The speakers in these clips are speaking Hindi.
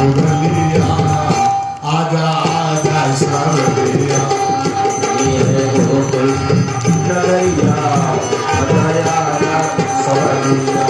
मुरलिया आजा आजा सावरिया ये है गोकुल नगरिया आजा आजा सावरिया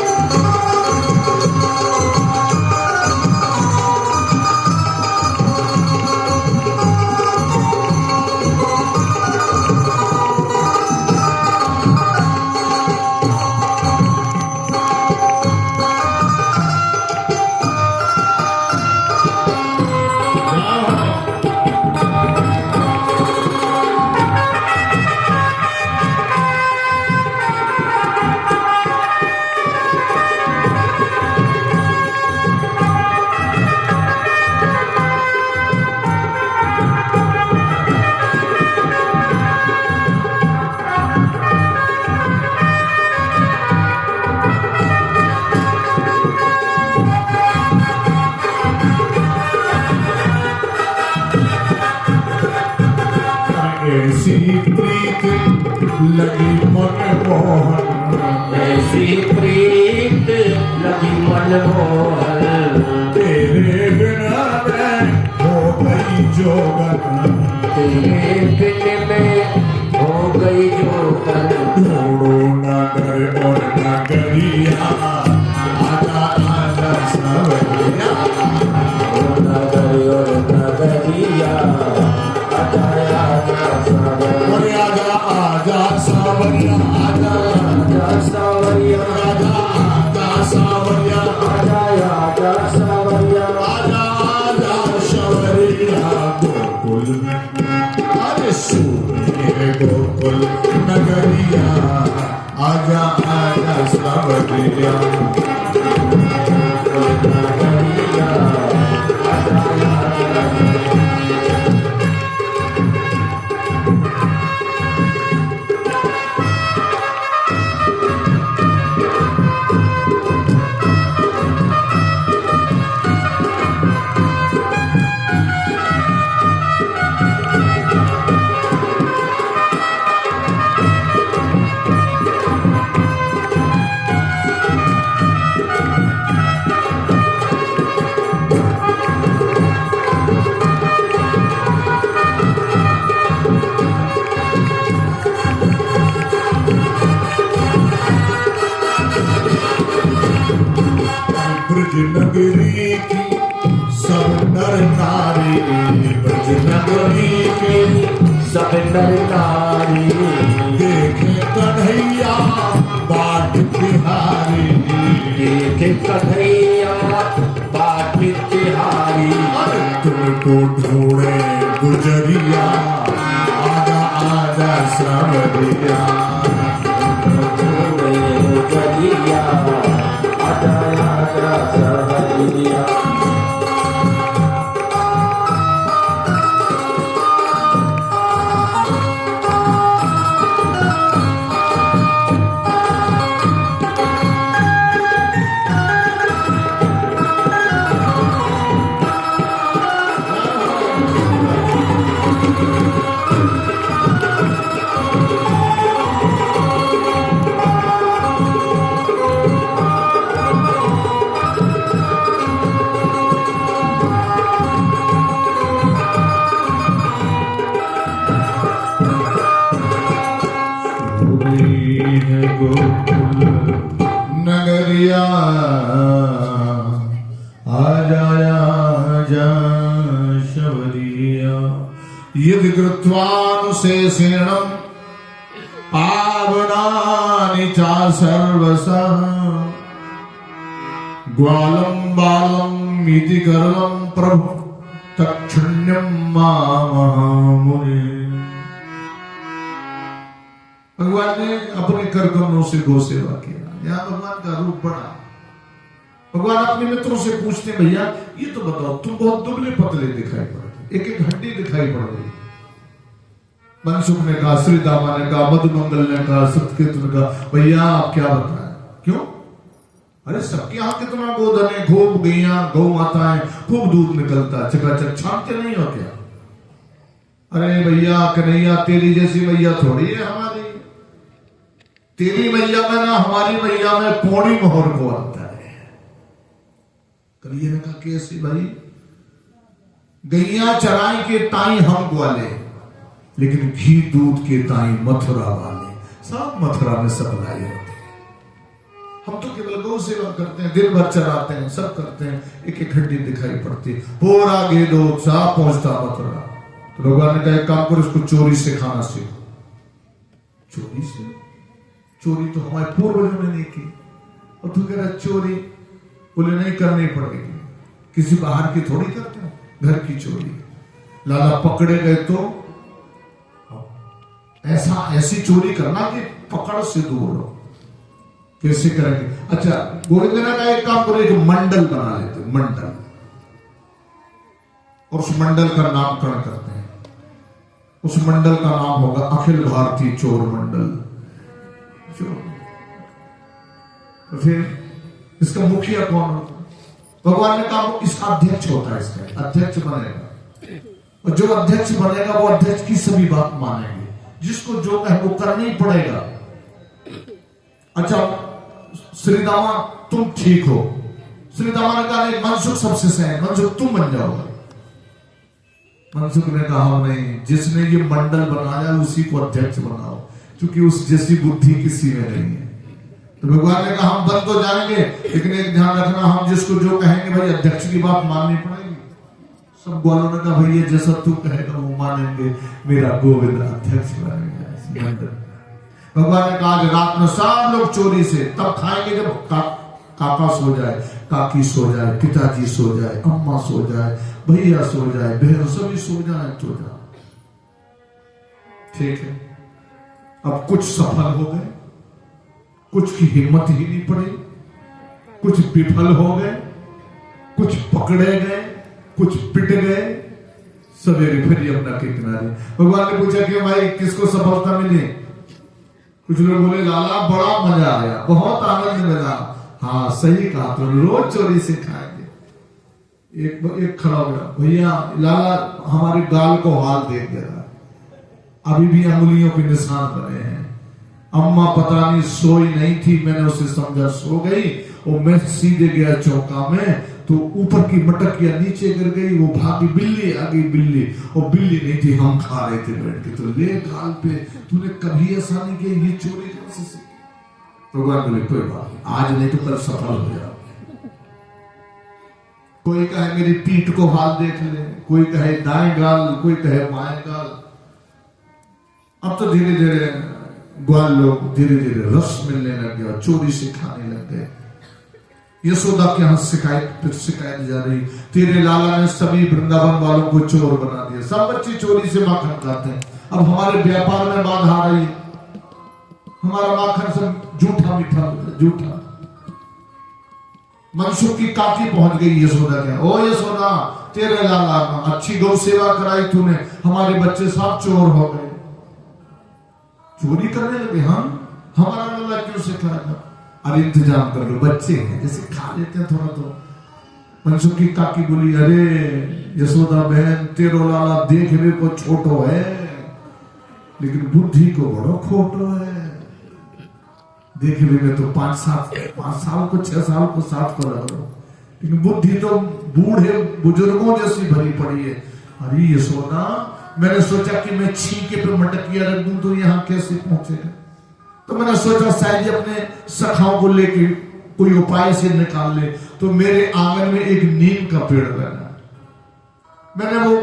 ऐसी प्रीत लगी मनमोहन ऐसी प्रीत लगी मनमोहन तेरे बिना मैं हो गई जोगन तेरे बिन में हो गई जोगन ढूंढो नगर और नगरिया आजा आजा सावरिया नगर और नगरिया आजा आजा सावरिया आजा सावरिया आजा आजा सावरिया आजा आजा सावरिया आजा आजा सावरिया आजा आजा सावरिया गोकुल अरे सूर्य गोकुल नगरिया आजा आजा सावरिया नगरिया आजा आजा ब्रज नगरी की सब नर नारी ब्रज नगरी की सब नर नारी देखे कन्हैया बाट बिहारी देखे कन्हैया बाट बिहारी अरे तुमको ढूंढे गुजरिया आजा आजा सावरिया गलिया आजा आजा सावरिया नगरिया आजा आजा शबरिया यदि कृत्वानुशेषेणं पावनानि च सर्वशः ग्वालं बालम् इति गर्वं प्रभु तक्षुण्यं मामहामुने। भगवान ने अपने करकमलों से गौ सेवा किया। यहाँ भगवान का रूप बड़ा। भगवान अपने मित्रों से पूछते भैया ये तो बताओ तुम बहुत दुबले पतले दिखाई पड़ते, एक एक हड्डी दिखाई पड़ रही। मनसुख ने कहा, श्री दामा ने कहा, मधुमंगल ने कहा, सतकेतु ने कहा, भैया आप क्या बताएं? क्यों? अरे सबके यहाँ कितना गोधन है, खूब गैया गौ माताएं, खूब दूध निकलता है, चकाचक छानते नहीं हो क्या? अरे भैया कन्हैया तेरी जैसी मैया थोड़ी है हमारी, तेरी मैया में ना हमारी मैया में पौड़ी मोहर को आता है। कन्हैया ने कहा कैसे भाई? गैया चराई के ताई हम ग्वाले, लेकिन घी दूध के ताई मथुरा वाले। सब मथुरा में सप्लाई होती है। हम तो केवल गौ सेवा करते हैं, दिन भर चराते हैं, सब करते हैं, एक एक हड्डी दिखाई पड़ती है। पूरा गेदो साफ पहुंचता मथुरा। तो भगवान ने कहा एक काम करो, उसको चोरी से खाना सीखो। चोरी से? चोरी तो हमारे पूर्वजों ने नहीं की, और तू कह रहा चोरी? बोले नहीं, करनी पड़ेगी। किसी बाहर की थोड़ी करते हैं, घर की चोरी। लाला पकड़े गए तो ऐसी चोरी करना कि पकड़ से दूर हो। कैसे करेंगे? अच्छा, गोविंद ने कहा एक काम करो, एक मंडल बना लेते, मंडल, और उस मंडल का नामकरण करते हैं। उस मंडल का नाम होगा अखिल भारतीय चोर मंडल। तो फिर इसका मुखिया कौन होगा? भगवान ने कहा इसका अध्यक्ष होता है, इसका अध्यक्ष बनेगा, और जो अध्यक्ष बनेगा वो अध्यक्ष की सभी बात मानेंगे, जिसको जो कहे वो करना ही पड़ेगा। अच्छा, श्रीदामा तुम ठीक हो। श्रीदामा ने कहा मनसुख सबसे सही है, मनसुख तुम बन जाओगे। मनसुख ने कहा नहीं, जिसने ये मंडल बनाया उसी को अध्यक्ष बनाओ, क्योंकि उस जैसी बुद्धि किसी में नहीं है। तो भगवान ने कहा हम बन तो जाएंगे, लेकिन एक ध्यान रखना, हम जिसको जो कहेंगे भाई अध्यक्ष की बात माननी पड़ेगी। सब ग्वालों ने कहा भैया जैसा तू कहेगा वो मानेंगे, मेरा गोविंद अध्यक्ष बनेगा। भगवान ने कहा रात में सब लोग चोरी से तब खाएंगे जब काका सो जाए, काकी सो जाए, पिताजी सो जाए, अम्मा सो जाए, भैया सो जाए, बहन सभी सो जाए, तो जाए। ठीक है, अब कुछ सफल हो गए, कुछ की हिम्मत ही नहीं पड़ी, कुछ विफल हो गए, कुछ पकड़े गए, कुछ पिट गए। सवेरे फिर यमुना के किनारे भगवान ने पूछा कि भाई किसको सफलता मिली? कुछ लोग बोले लाला बड़ा मजा आया, बहुत आनंद मिला। हाँ सही कहा, तो रोज चोरी से खाएंगे। एक खड़ा हो गया, भैया लाला हमारे गाल को हाल देख गया, अभी भी अंगुलियों के निशान बने हैं। अम्मा पता नहीं सोई नहीं थी, मैंने उसे समझा सो गई, और मैं सीधे गया चौका में तो ऊपर की मटक या नीचे गिर गई, वो भागी, बिल्ली आ गई, बिल्ली, और बिल्ली नहीं थी, हम खा रहे थे बैठ के। तो ले गाल पे, तूने कभी ऐसा नहीं किया, ये चोरी कैसे सीखी? भगवान बोले कोई बात नहीं, आज नहीं तो कल सफल हो जाओ। कोई कहे मेरी पीठ को हाल देख ले, कोई कहे दाएं गाल, कोई कहे बाएं गाल। अब तो धीरे धीरे ग्वाल लोग धीरे धीरे रस मिलने लग गया, चोरी से खाने लग गए। यशोदा के यहां शिकायत जा रही, तेरे लाला ने सभी वृंदावन वालों को चोर बना दिया, सब बच्चे चोरी से माखन खाते हैं, अब हमारे व्यापार में बाधा आ रही, हमारा माखन सब झूठा मीठा झूठा। मनसुख की काकी पहुंच गई यशोदा के, ओ यशोदा तेरे लाला अच्छी गौ सेवा कराई तूने, हमारे बच्चे सब चोर हो गए, चोरी करने लगे। हम हमारा लाला क्यों सिखाएगा? अरे इंतजाम कर लो, बच्चे हैं जैसे खा लेते हैं थोड़ा तो। मनसुख की काकी बोली अरे यशोदा बहन तेरो लाला देखने को छोटो है, लेकिन बुद्धि को बड़ो खोटो है। देखने में तो 5 साल को 6 साल को 7 को लग रहा, लेकिन बुद्धि तो बूढ़े बुजुर्गों जैसी भरी पड़ी है। अरे यशोदा मैंने सोचा कि मैं छींके पे मटकिया रख दूं तो यहाँ कैसे पहुंचेगा, तो मैंने सोचा शायद ये अपने सखाओं को लेके कोई उपाय से निकाल ले, तो मेरे आंगन में एक नीम का पेड़ लगा, मैंने वो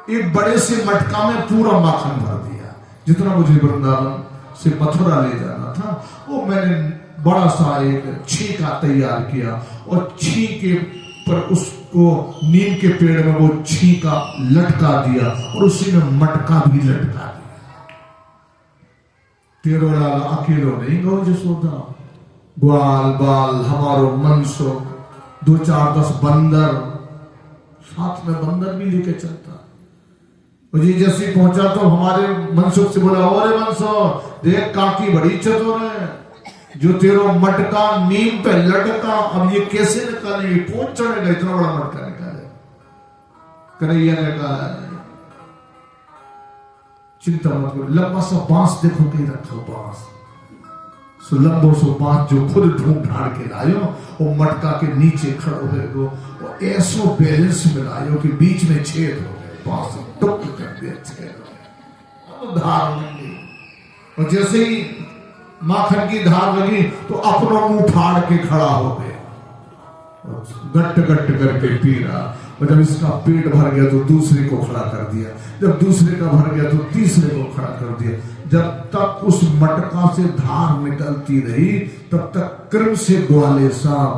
एक बड़े से मटका में पूरा माखन भर दिया, जितना मुझे वृंदावन से मथुरा ले जाना था, वो मैंने बड़ा सा एक छींका तैयार किया, और छींके पर उसको नीम के पेड़ में वो छींका लटका दिया, और उसी में मटका भी लटका दिया। तेरो लाला अकेलो नहीं गौ यशोदा, ग्वाल बाल हमारो मनसुख 2-4-10 बंदर, साथ में बंदर भी लेके चलता। जी जैसे पहुंचा तो हमारे मनसुख से बोला, अरे मनसुख देख काकी बड़ी चतुर है, जो तेरो मटका नीम पे लटका, अब ये कैसे निकालेंगे, कौन चढ़ेगा इतना बड़ा मटका निकाले? कन्हैया ने कहा चिंता मत करो, लंबा सा बांस देखो कहीं रखा बांस, सो लंबो सो बात जो खुद ढूंढ ढाड़ के लायो और मटका के नीचे खड़ो हो गो और ऐसो बैलेंस में लायो कि बीच में छेद हो गए, पास टुक कर दिया, छेद हो गया, अब धार लगी। और जैसे ही माखन की धार लगी तो अपना मुंह फाड़ के खड़ा हो गया, गट गट करके पी रहा। और जब इसका पेट भर गया तो दूसरे को खड़ा कर दिया, जब दूसरे का भर गया तो तीसरे को खड़ा कर दिया। जब तक उस मटका से धार निकलती रही तब तक क्रम से ग्वाले साहब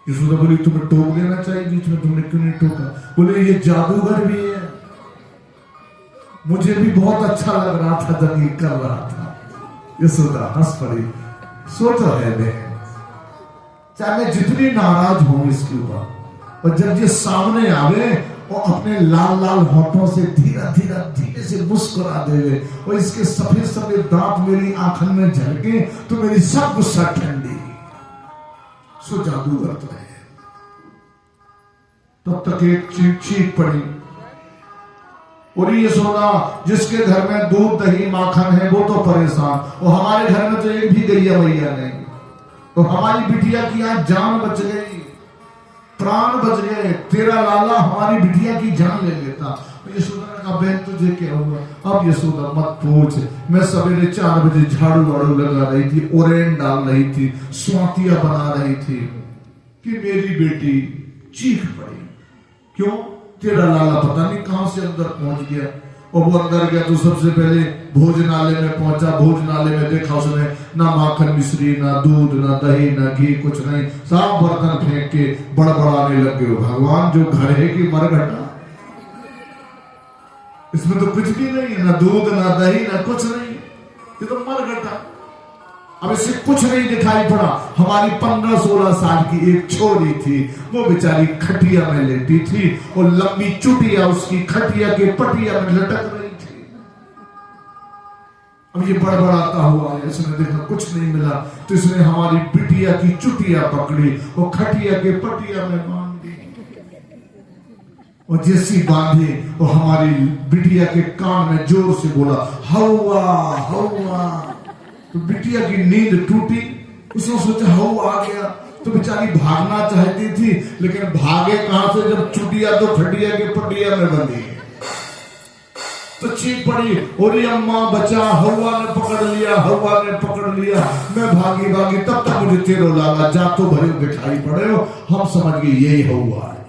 यशोदा बोली तुम्हें टोक देना चाहिए बीच में, तुमने क्यों नहीं टोका? बोले ये जादूगर भी है, मुझे भी बहुत अच्छा लग रहा था जब ये कर रहा था। यशोदा हंस पड़ी, सो तो है बहन, चाहे मैं जितनी नाराज हूं इसके ऊपर, और जब ये सामने आवे और अपने लाल लाल होठों से धीरे धीरे धीरे से मुस्कुरा देवे और इसके सफेद सफेद दांत मेरी आंखों में झलके तो मेरी सब गुस्सा ठंडी। सो जादूगर तो है। तब तक एक चीख चीख पड़ी और ये सोना जिसके घर में दूध दही माखन है वो तो परेशान, और हमारे घर में तो एक भी गैया भैया नहीं, तो हमारी बिटिया की आज जान बच गई, प्राण बच गए, तेरा लाला हमारी बिटिया की जान ले लेता। यशोदा ने कहा बहन तुझे क्या हुआ? अब यशोदा मत पूछ, मैं सवेरे 4 बजे झाड़ू वाड़ू लगा रही थी, ओरेन डाल रही थी, स्वातियां बना रही थी कि मेरी बेटी चीख पड़ी। क्यों? तेरा लाला पता नहीं कहां से अंदर पहुंच गया, और वो अंदर गया तो सबसे पहले भोजनालय में पहुंचा। भोजनालय में देखा उसने ना माखन मिश्री, ना दूध, ना दही, ना घी, कुछ नहीं, सब बर्तन फेंक के बड़बड़ाने लग गए। भगवान जो घर है कि मरघटा, इसमें तो कुछ भी नहीं है, ना दूध ना दही ना कुछ नहीं, ये तो मरघटा। अब इसे कुछ नहीं दिखाई पड़ा। हमारी 15-16 साल की एक छोरी थी, वो बेचारी खटिया में लेटी थी और लंबी चुटिया उसकी खटिया के पटिया में लटक रही थी। अब ये बड़बड़ाता हुआ इसने देखा कुछ नहीं मिला तो इसने हमारी बिटिया की चुटिया पकड़ी और खटिया के पटिया में बांध दी, और जैसी बांधी और हमारी बिटिया के कान में जोर से बोला हौवा हौवा। तो बिटिया की नींद टूटी, उसने सोचा हऊ आ गया, तो बेचारी भागना चाहती थी लेकिन भागे कहां से जब चुटिया तो खटिया के पटिया में बंधी। तो चीख पड़ी और अम्मा बचा, हवा ने पकड़ लिया, हवा ने पकड़ लिया। मैं भागी भागी, तब तक मुझे तेरो लाला जा तो भरे दिखाई पड़े हो, हम समझ गए यही हवा है,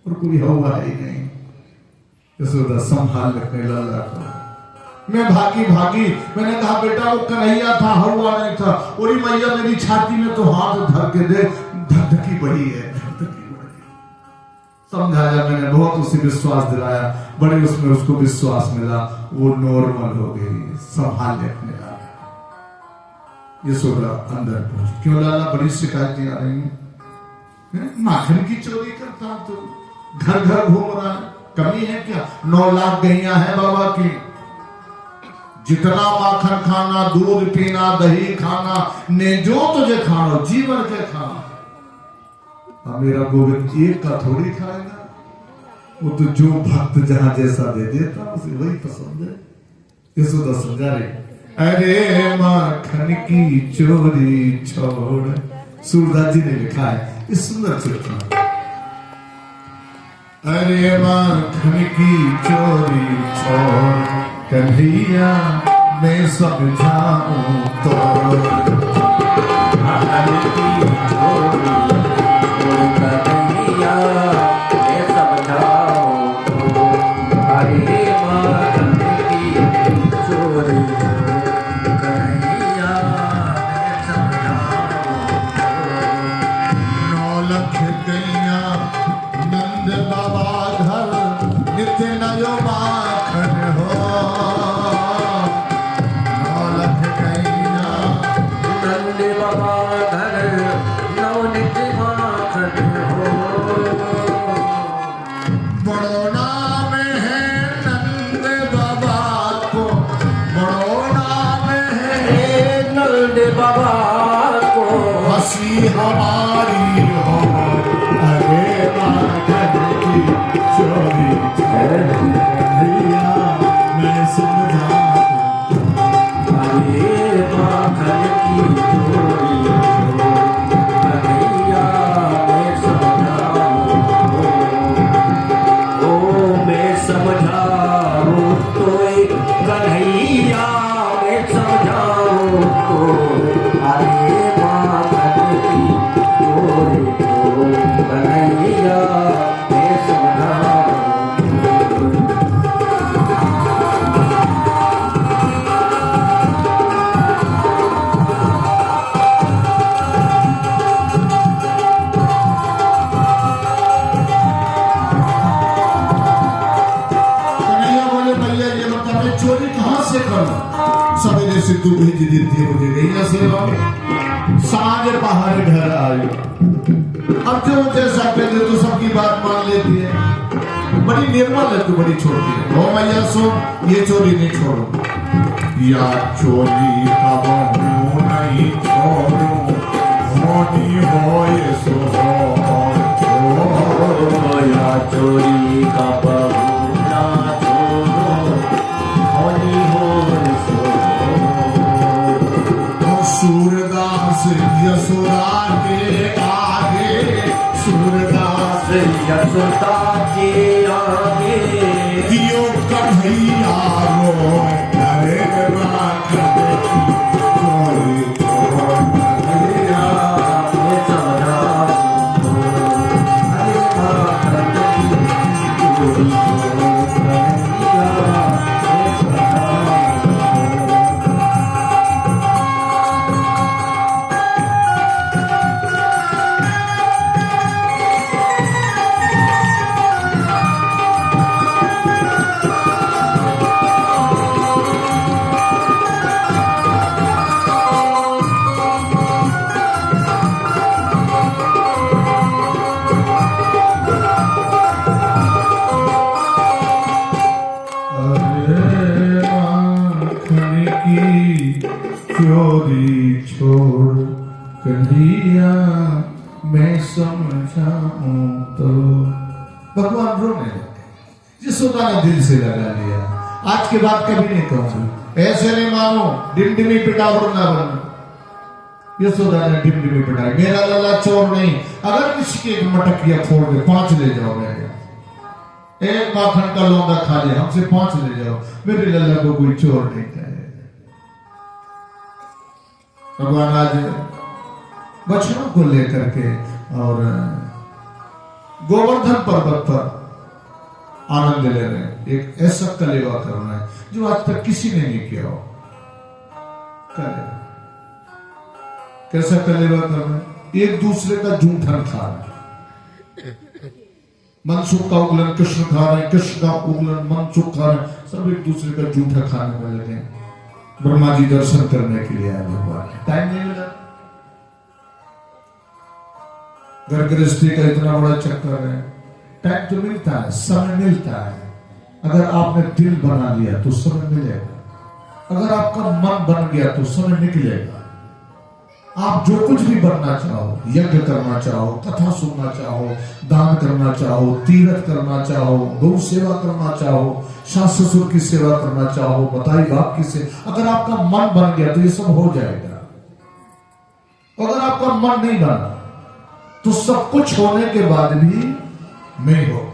और कोई हवा ही नहीं। यशोदा संभाल रखने लाला को। मैं भागी भागी, मैंने कहा बेटा वो कन्हैया था, हवा नहीं था। और मैया मेरी छाती में तो हाथ धर के दे, धकधकी बढ़ी है, धकधकी बढ़ी। समझाया मैंने, बहुत उसे विश्वास दिलाया, बड़े उसमें उसको विश्वास मिला, वो नॉर्मल हो गई, संभाल रखने लगा। यशोदा अंदर पहुंच, क्यों लाला बड़ी शिकायतें आ रही हैं? माखन की चोरी करता तो घर घर घूम रहा है, कमी है क्या? 9 लाख गैया है बाबा की, जितना माखन खाना, दूध पीना, दही खाना, ने जो तुझे खाना जीवन के खाना। अब मेरा गोविंद एक का थोड़ी खाएगा, वो तो जो भक्त जहां जैसा दे देता उसे वही पसंद है। यशोदा समझा रहे, अरे माखन की चोरी छोड़। सूरदास जी ने लिखा है इस सुंदर चित्र, अरे माखन की चोरी छोड़ कन्हैया मैं समझाऊं तो, माखन की चोरी कन्हैया मैं समझाऊं तो, अरे माखन की चोरी कन्हैया मैं समझाऊं तो। 9 लाख गैया नंद बाबा घर, नित्य नयो माखन हो। 9 लाख गैया नंद बाबा घर, नौ नित्य माखन हो। बड़ो नाम है नंद बाबा को, बड़ो नाम है नंद बाबा को, हंसी हमारी हो। अरे माखन की चोरी कन्हैया मैं समझाऊं, अरे माखन सिद्धू भेज दी थी मुझे गई सेवा में, सांझ पहाड़ घर आयो। अब जो जैसा कहते तो सबकी बात मान लेती है, बड़ी निर्मल है तू, बड़ी छोटी है। हो मैया सुन, ये चोरी नहीं छोड़ो, या चोरी अब हूं नहीं छोड़ो, होनी हो ये सो या चोरी का बहूना छोड़ो, होनी हो सो। सूरदास यशोदा के आगे, सूरदास यशोदा के आगे, दियो कन्हैया रो, अरे बात चोरी कन्हैया चोरी छोड़ कन्हैया मैं समझाऊं तो। भगवान रोने लगे, यशोदा ने दिल से लगा लिया, आज के बाद कभी नहीं कहूंगी, ऐसे नहीं मानो, डिमडिमी पिटा वृंदावन। यशोदा ने डिमडिमी पिटाई, मेरा लल्ला चोर नहीं, अगर किसी की मटकिया फोड़ दे 5 ले जाओ, मेरे एक माखन का लौंदा खा ले, हमसे 5 ले जाओ, मेरे लल्ला को कोई चोर नहीं कहे। भगवान आज बच्चों को लेकर के और गोवर्धन पर्वत पर आनंद ले रहे हैं, एक ऐसा कलेवा करना है जो आज तक किसी ने नहीं किया हो। कलेवा कैसा कलेवा करना है? एक दूसरे का जूठन खा रहे हैं, मनसुख का उगलन कृष्ण खा रहे हैं, कृष्ण का उगलन मनसुख खा रहे हैं, सब एक दूसरे का जूठा खाने में लगे हैं। ब्रह्मा जी दर्शन करने के लिए आए भगवान, टाइम नहीं मिला, घर गृहस्थी का इतना बड़ा चक्कर है, टाइम तो मिलता है, समय मिलता है। अगर आपने दिल बना लिया तो समय मिलेगा, अगर आपका मन बन गया तो समय निकलेगा। आप जो कुछ भी बनना चाहो, यज्ञ करना चाहो, कथा सुनना चाहो, दान करना चाहो, तीर्थ करना चाहो, गौ सेवा करना चाहो, सास ससुर की सेवा करना चाहो, बताई बाप की सेवा, अगर आपका मन बन गया तो ये सब हो जाएगा। अगर आपका मन नहीं बना तो सब कुछ होने के बाद भी नहीं होगा।